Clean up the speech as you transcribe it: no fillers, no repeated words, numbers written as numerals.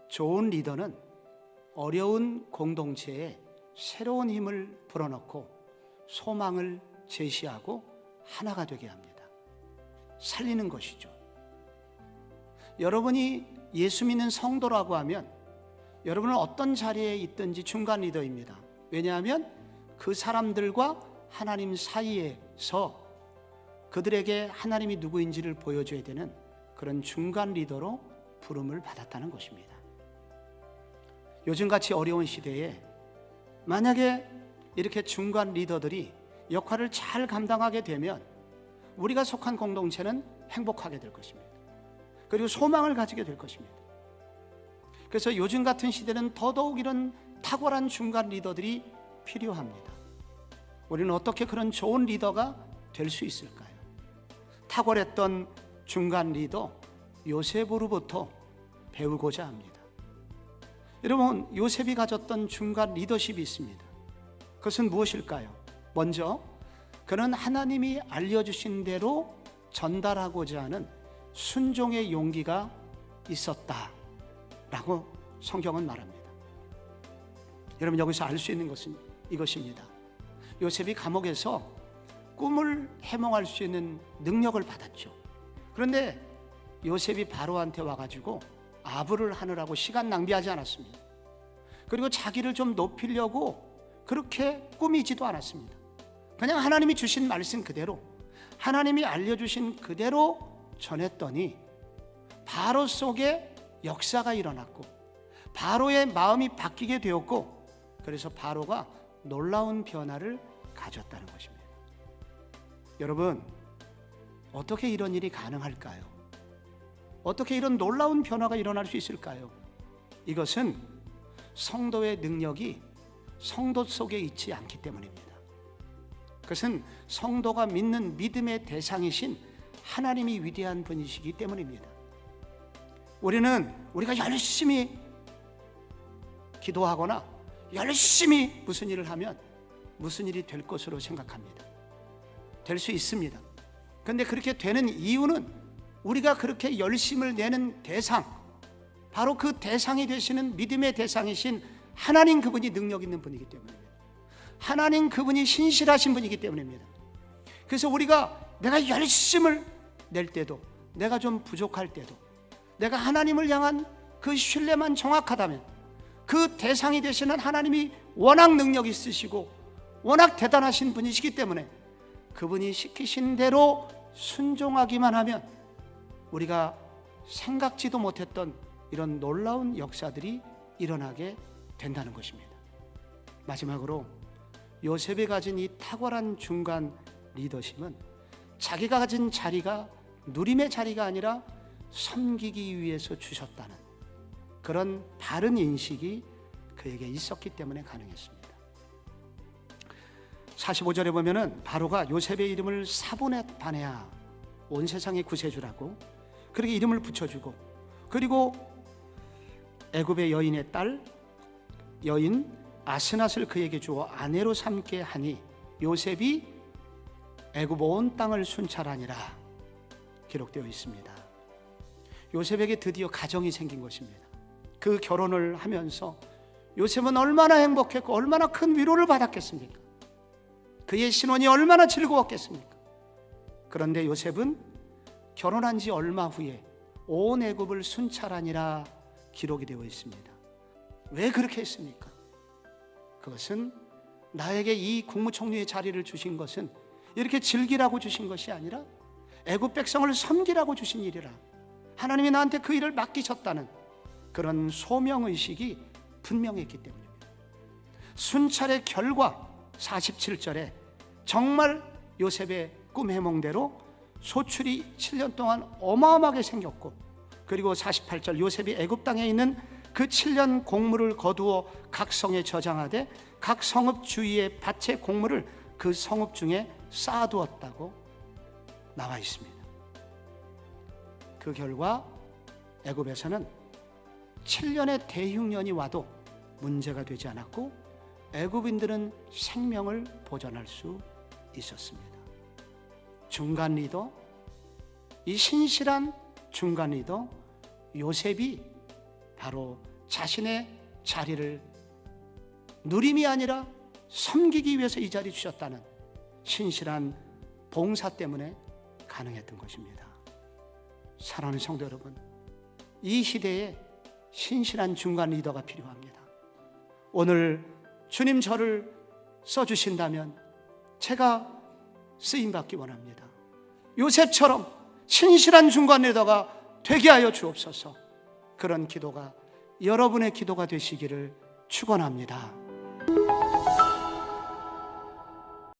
좋은 리더는 어려운 공동체에 새로운 힘을 불어넣고 소망을 제시하고 하나가 되게 합니다. 살리는 것이죠. 여러분이 예수 믿는 성도라고 하면 여러분은 어떤 자리에 있든지 중간 리더입니다. 왜냐하면 그 사람들과 하나님 사이에서 그들에게 하나님이 누구인지를 보여줘야 되는 그런 중간 리더로 부름을 받았다는 것입니다. 요즘같이 어려운 시대에 만약에 이렇게 중간 리더들이 역할을 잘 감당하게 되면 우리가 속한 공동체는 행복하게 될 것입니다. 그리고 소망을 가지게 될 것입니다. 그래서 요즘 같은 시대는 더더욱 이런 탁월한 중간 리더들이 필요합니다. 우리는 어떻게 그런 좋은 리더가 될 수 있을까요? 탁월했던 중간 리더 요셉으로부터 배우고자 합니다. 여러분, 요셉이 가졌던 중간 리더십이 있습니다. 그것은 무엇일까요? 먼저 그는 하나님이 알려주신 대로 전달하고자 하는 순종의 용기가 있었다라고 성경은 말합니다. 여러분, 여기서 알 수 있는 것은 이것입니다. 요셉이 감옥에서 꿈을 해몽할 수 있는 능력을 받았죠. 그런데 요셉이 바로한테 와가지고 아부를 하느라고 시간 낭비하지 않았습니다. 그리고 자기를 좀 높이려고 그렇게 꾸미지도 않았습니다. 그냥 하나님이 주신 말씀 그대로, 하나님이 알려주신 그대로 전했더니 바로 속에 역사가 일어났고 바로의 마음이 바뀌게 되었고, 그래서 바로가 놀라운 변화를 가졌다는 것입니다. 여러분, 어떻게 이런 일이 가능할까요? 어떻게 이런 놀라운 변화가 일어날 수 있을까요? 이것은 성도의 능력이 성도 속에 있지 않기 때문입니다. 그것은 성도가 믿는 믿음의 대상이신 하나님이 위대한 분이시기 때문입니다. 우리가 열심히 기도하거나 열심히 무슨 일을 하면 무슨 일이 될 것으로 생각합니다. 될 수 있습니다. 그런데 그렇게 되는 이유는 우리가 그렇게 열심을 내는 대상, 바로 그 대상이 되시는 믿음의 대상이신 하나님, 그분이 능력 있는 분이기 때문입니다. 하나님 그분이 신실하신 분이기 때문입니다. 그래서 내가 열심을 낼 때도, 내가 좀 부족할 때도, 내가 하나님을 향한 그 신뢰만 정확하다면 그 대상이 되시는 하나님이 워낙 능력 있으시고 워낙 대단하신 분이시기 때문에 그분이 시키신 대로 순종하기만 하면 우리가 생각지도 못했던 이런 놀라운 역사들이 일어나게 된다는 것입니다. 마지막으로 요셉이 가진 이 탁월한 중간 리더십은 자기가 가진 자리가 누림의 자리가 아니라 섬기기 위해서 주셨다는 그런 바른 인식이 그에게 있었기 때문에 가능했습니다. 45절에 보면은 바로가 요셉의 이름을 사보넷 바네아, 온 세상의 구세주라고 그렇게 이름을 붙여주고, 그리고 애굽의 여인의 딸 여인 아스낫을 그에게 주어 아내로 삼게 하니 요셉이 애굽 온 땅을 순찰하니라 기록되어 있습니다. 요셉에게 드디어 가정이 생긴 것입니다. 그 결혼을 하면서 요셉은 얼마나 행복했고 얼마나 큰 위로를 받았겠습니까? 그의 신혼이 얼마나 즐거웠겠습니까? 그런데 요셉은 결혼한 지 얼마 후에 온 애굽을 순찰하니라 기록이 되어 있습니다. 왜 그렇게 했습니까? 그것은 나에게 이 국무총리의 자리를 주신 것은 이렇게 즐기라고 주신 것이 아니라 애굽 백성을 섬기라고 주신 일이라, 하나님이 나한테 그 일을 맡기셨다는 그런 소명의식이 분명했기 때문입니다. 순찰의 결과 47절에 정말 요셉의 꿈 해몽대로 소출이 7년 동안 어마어마하게 생겼고, 그리고 48절 요셉이 애굽 땅에 있는 그 7년 곡물을 거두어 각 성에 저장하되 각 성읍 주위의 밭의 곡물을 그 성읍 중에 쌓아두었다고 나와 있습니다. 그 결과 애굽에서는 7년의 대흉년이 와도 문제가 되지 않았고 애굽인들은 생명을 보존할 수 있었습니다. 중간 리더, 이 신실한 중간 리더 요셉이 바로 자신의 자리를 누림이 아니라 섬기기 위해서 이 자리 주셨다는 신실한 봉사 때문에 가능했던 것입니다. 사랑하는 성도 여러분, 이 시대에 신실한 중간 리더가 필요합니다. 오늘 주님 저를 써주신다면 제가 쓰임받기 원합니다. 요셉처럼 신실한 중간 리더가 되게 하여 주옵소서. 그런 기도가 여러분의 기도가 되시기를 축원합니다.